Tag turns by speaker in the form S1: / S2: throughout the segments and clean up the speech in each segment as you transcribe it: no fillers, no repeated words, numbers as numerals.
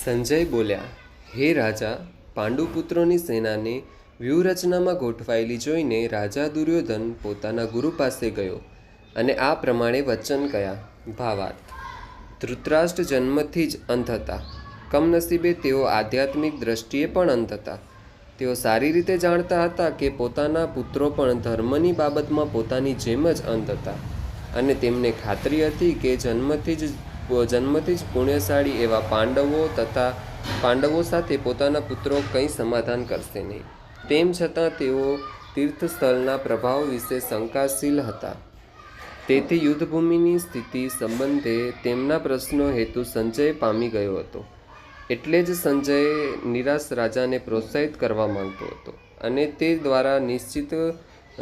S1: સંજય બોલ્યા, હે રાજા, પાંડુપુત્રોની સેનાને વ્યૂહરચનામાં ગોઠવાયેલી જોઈને રાજા દુર્યોધન પોતાના ગુરુ પાસે ગયો અને આ પ્રમાણે વચન કહ્યા. ભાવાર્થ: ધૃતરાષ્ટ્ર જન્મથી જ અંધ હતા. કમનસીબે તેઓ આધ્યાત્મિક દ્રષ્ટિએ પણ અંધ હતા. તેઓ સારી રીતે જાણતા હતા કે પોતાના પુત્રો પણ ધર્મની બાબતમાં પોતાની જેમ જ અંધ હતા અને તેમને ખાતરી હતી કે જન્મથી જ પુણ્યશાળી એવા પાંડવો સાથે પોતાના પુત્રો કંઈ સમાધાન કરશે નહીં. તેમ છતાં તેઓ તીર્થસ્થળના પ્રભાવ વિશે શંકાશીલ હતા. તેથી યુદ્ધભૂમિની સ્થિતિ સંબંધે તેમના પ્રશ્નો હેતુ સંજય પામી ગયો હતો. એટલે જ સંજય નિરાશ રાજાને પ્રોત્સાહિત કરવા માંગતો હતો અને તે દ્વારા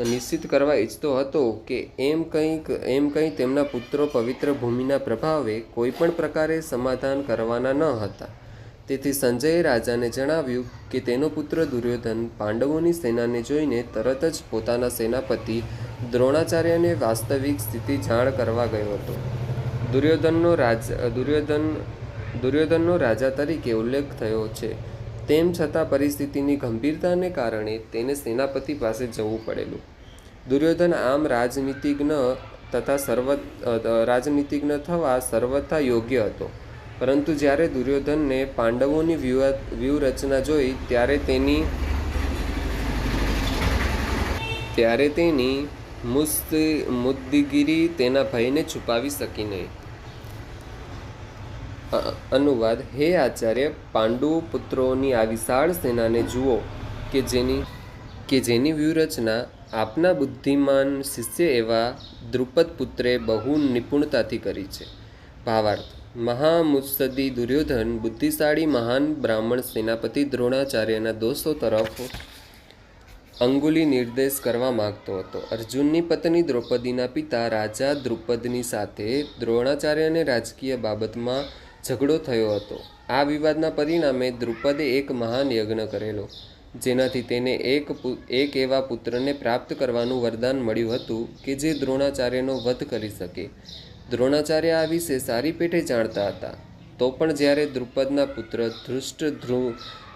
S1: નિશ્ચિત કરવા ઈચ્છતો હતો કે એમ કંઈ તેમના પુત્રો પવિત્ર ભૂમિના પ્રભાવે કોઈપણ પ્રકારે સમાધાન કરવાના ન હતા. તેથી સંજયે રાજાને જણાવ્યું કે તેનો પુત્ર દુર્યોધન પાંડવોની સેનાને જોઈને તરત જ પોતાના સેનાપતિ દ્રોણાચાર્યને વાસ્તવિક સ્થિતિ જાણ કરવા ગયો હતો. દુર્યોધનનો રાજા તરીકે ઉલ્લેખ થયો છે. તેમ છતાં પરિસ્થિતિની ગંભીરતાને કારણે તેને સેનાપતિ પાસે જવું પડેલું. દુર્યોધન આમ રાજનીતિજ્ઞ થવા સર્વથા યોગ્ય હતો, પરંતુ જ્યારે દુર્યોધનને પાંડવોની વ્યૂહરચના જોઈ ત્યારે તેની મુદ્દગીરી તેના ભયને છુપાવી શકી નહીં. અનુવાદ: હે આચાર્ય, પાંડુ પુત્રોની આ વિશાળ સેનાને જુઓ કે જેની વ્યૂહરચના આપના બુદ્ધિમાન શિષ્ય એવા દ્રુપદ પુત્રે બહુ નિપુણતાથી કરી છે. ભાવાર્થ: મહામુત્સદી દુર્યોધન બુદ્ધિશાળી મહાન બ્રાહ્મણ સેનાપતિ દ્રોણાચાર્યના દોષો તરફ અંગુલી નિર્દેશ કરવા માગતો હતો. અર્જુનની પત્ની દ્રૌપદીના પિતા રાજા દ્રુપદની સાથે દ્રોણાચાર્યને રાજકીય બાબતમાં ઝઘડો થયો હતો. આ વિવાદના પરિણામે દ્રુપદે એક મહાન યજ્ઞ કરેલો, જેનાથી તેને એક એવા પુત્રને પ્રાપ્ત કરવાનું વરદાન મળ્યું હતું કે જે દ્રોણાચાર્યનો વધ કરી શકે. દ્રોણાચાર્ય આ વિશે સારી પેઠે જાણતા હતા. તો પણ જ્યારે દ્રુપદના પુત્ર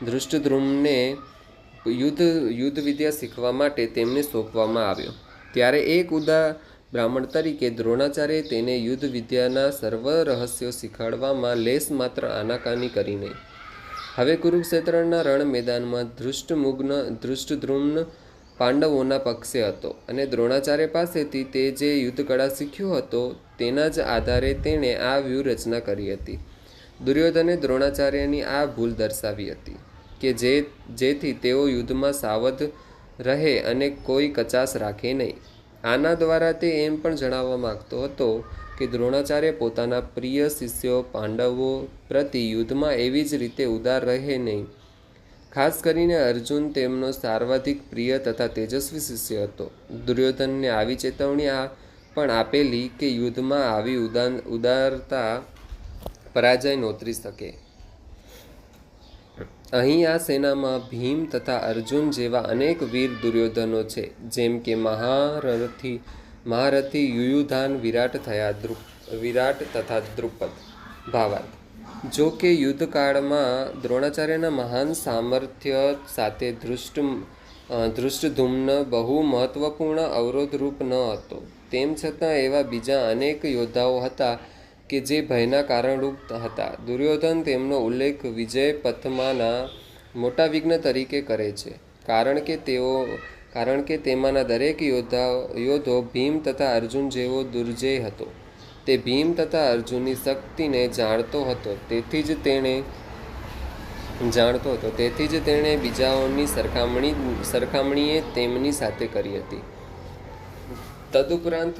S1: ધૃષ્ટદ્યુમ્નને યુદ્ધ વિદ્યા શીખવા માટે તેમને સોંપવામાં આવ્યો, ત્યારે એક ઉદાર બ્રાહ્મણ તરીકે દ્રોણાચાર્યે તેને યુદ્ધ વિદ્યાના સર્વ રહસ્યો શીખવાડવામાં લેશ માત્ર આનાકાની કરી નહીં. હવે કુરુક્ષેત્રના રણ મેદાનમાં ધૃષ્ટદ્યુમ્ન પાંડવોના પક્ષે હતો અને દ્રોણાચાર્ય પાસેથી તે જે યુદ્ધકળા શીખ્યો હતો તેના જ આધારે તેણે આ વ્યૂહરચના કરી હતી. દુર્યોધને દ્રોણાચાર્યની આ ભૂલ દર્શાવી હતી કે જેથી તેઓ યુદ્ધમાં સાવધ રહે અને કોઈ કચાશ રાખે નહીં. આના દ્વારા તે એમ પણ જણાવવા માગતો હતો કે દ્રોણાચાર્ય પોતાના પ્રિય શિષ્યો પાંડવો પ્રતિ યુદ્ધમાં એવી જ રીતે ઉદાર રહે નહીં. ખાસ કરીને અર્જુન તેમનો સર્વાધિક પ્રિય તથા તેજસ્વી શિષ્ય હતો. દુર્યોધનને આવી ચેતવણી પણ આપેલી કે યુદ્ધમાં આવી ઉદારતા પરાજય નોતરી શકે. અહીં આ સેનામાં ભીમ તથા અર્જુન જેવા અનેક વીર દુર્યોધનો છે, જેમ કે મહારથી યુયુધાન, વિરાટ તથા દ્રુપદ. ભાવાર્થ: જો કે યુદ્ધકાળમાં દ્રોણાચાર્યના મહાન સામર્થ્ય સાથે ધૃષ્ટદ્યુમ્ન બહુ મહત્વપૂર્ણ અવરોધરૂપ ન હતો. તેમ છતાં એવા બીજા અનેક યોદ્ધાઓ હતા કે જે ભયના કારણરૂપ હતા. દુર્યોધન તેમનો ઉલ્લેખ વિજય પથમાંના મોટા વિઘ્ન તરીકે કરે છે, કારણ કે તેમાંના દરેક યોદ્ધો ભીમ તથા અર્જુન જેવો દુર્જય હતો. તે ભીમ તથા અર્જુનની શક્તિને જાણતો હતો, તેથી જ તેણે બીજાઓની સરખામણીએ તેમની સાથે કરી હતી. તદુપરાંત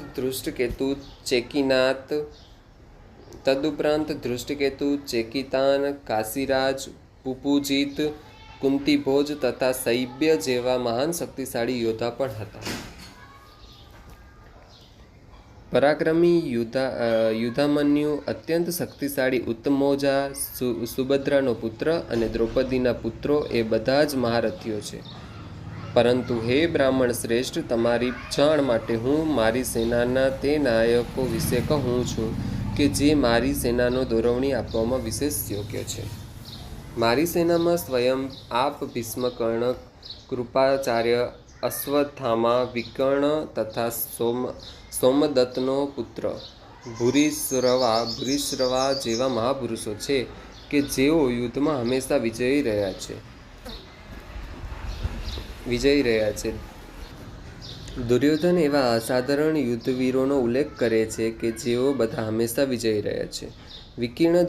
S1: ધૃષ્ટકેતુ, ચેકિતાન, કાશીરાજ, પુપુજીત, કુંતીભોજ તથા શૈબ્ય જેવા મહાન શક્તિશાળી યોદ્ધા પણ હતા. પરાક્રમી યુદ્ધામન્યુ, અત્યંત શક્તિશાળી ઉત્તમૌજા, સુભદ્રાનો પુત્ર અને દ્રૌપદીના પુત્રો એ બધા જ મહારથીઓ છે. પરંતુ હે બ્રાહ્મણ શ્રેષ્ઠ, તમારી જાણ માટે હું મારી સેનાના તે નાયકો વિશે કહું છું કે જે મારી સેનાનો દોરવણી આપવામાં વિશેષ યોગ્ય છે. મારી સેનામાં સ્વયં આપ ભીષ્મ, કર્ણ, કૃપાચાર્ય, અશ્વત્થામા, વિકર્ણ તથા સોમદત્તનો પુત્ર ભૂરિશ્રવા જેવા મહાપુરુષો છે કે જેઓ યુદ્ધમાં હંમેશા વિજયી રહ્યા છે. દુર્યોધન એવા અસાધારણ યુદ્ધવીરોનો ઉલ્લેખ કરે છે કે જેઓ બધા હંમેશા વિજયી રહ્યા છે. વિકર્ણ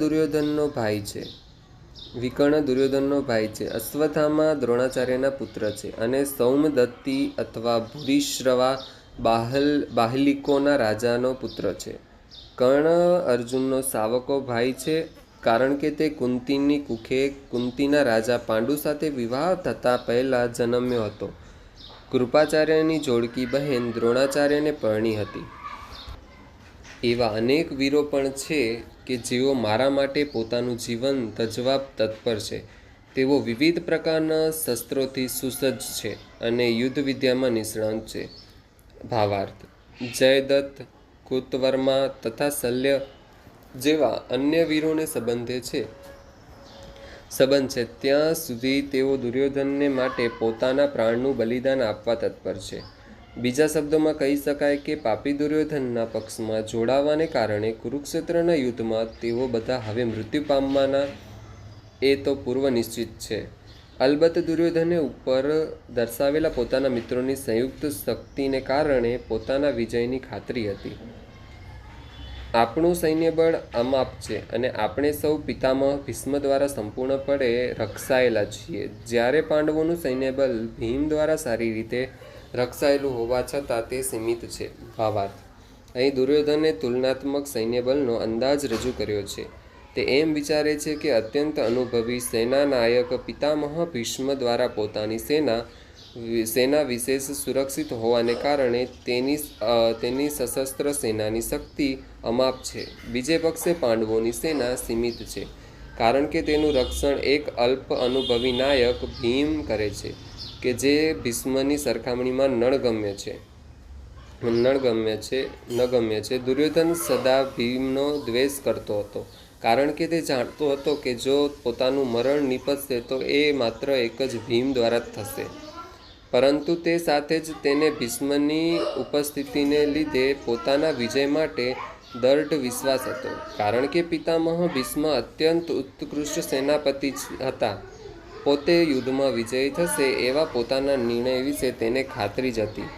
S1: દુર્યોધનનો ભાઈ છે. અશ્વત્થામા દ્રોણાચાર્યના પુત્ર છે અને સૌમદત્તી અથવા ભૂરિશ્રવા બાહલિકોના રાજાનો પુત્ર છે. કર્ણ અર્જુનનો સાવકો ભાઈ છે, કારણ કે તે કુંતીની કુખે કુંતીના રાજા પાંડુ સાથે વિવાહ થતાં પહેલાં જન્મ્યો હતો. કૃપાચાર્યની જોડકી બહેન દ્રોણાચાર્યને પરણી હતી. એવા અનેક વીરો પણ છે કે જેઓ મારા માટે પોતાનું જીવન તજવા તત્પર છે. તેઓ વિવિધ પ્રકારના શસ્ત્રોથી સુસજ્જ છે અને યુદ્ધ વિદ્યામાં નિષ્ણાત છે. ભાવાર્થ: જયદ્રથ, કૃતવર્મા તથા શલ્ય જેવા અન્ય વીરોને સંબંધ છે ત્યાં સુધી તેઓ દુર્યોધનને માટે પોતાના પ્રાણનું બલિદાન આપવા તત્પર છે. બીજા શબ્દોમાં કહી શકાય કે પાપી દુર્યોધનના પક્ષમાં જોડાવાને કારણે કુરુક્ષેત્રના યુદ્ધમાં તેઓ બધા હવે મૃત્યુ પામવાના એ તો પૂર્વ નિશ્ચિત છે. અલબત્ત દુર્યોધને ઉપર દર્શાવેલા પોતાના મિત્રોની સંયુક્ત શક્તિને કારણે પોતાના વિજયની ખાતરી હતી. આપણું સૈન્યબળ અમાપ છે અને આપણે સૌ પિતામહ ભીષ્મ દ્વારા સંપૂર્ણપણે રક્ષાયેલા છીએ, જ્યારે પાંડવોનું સૈન્યબળ ભીમ દ્વારા સારી રીતે રક્ષાયેલું હોવા છતાં તે સીમિત છે. ભાવાર્થ: અહીં દુર્યોધને તુલનાત્મક સૈન્યબળનો અંદાજ રજૂ કર્યો છે. તે એમ વિચારે છે કે અત્યંત અનુભવી સેનાનાયક પિતામહ ભીષ્મ દ્વારા પોતાની સેના વિશેષ સુરક્ષિત હોવાને કારણે તેની સશસ્ત્ર સેનાની શક્તિ અમાપ છે. બીજે પક્ષે પાંડવોની સેના સીમિત છે, કારણ કે તેનું રક્ષણ એક અલ્પ અનુભવી નાયક ભીમ કરે છે કે જે ભીષ્મની સરખામણીમાં નગણ્ય છે. દુર્યોધન સદા ભીમનો દ્વેષ કરતો હતો, કારણ કે તે જાણતો હતો કે જો પોતાનું મરણ નીપજશે તો એ માત્ર એક જ ભીમ દ્વારા જ થશે. પરંતુ તે સાથે જ તેને ભીષ્મની ઉપસ્થિતિને લીધે પોતાના વિજય માટે દૃઢ વિશ્વાસ હતો, કારણ કે પિતામહ ભીષ્મ અત્યંત ઉત્કૃષ્ટ સેનાપતિ હતા. પોતે યુદ્ધમાં વિજયી થશે એવા પોતાના નિર્ણય વિશે તેને ખાતરી જ હતી.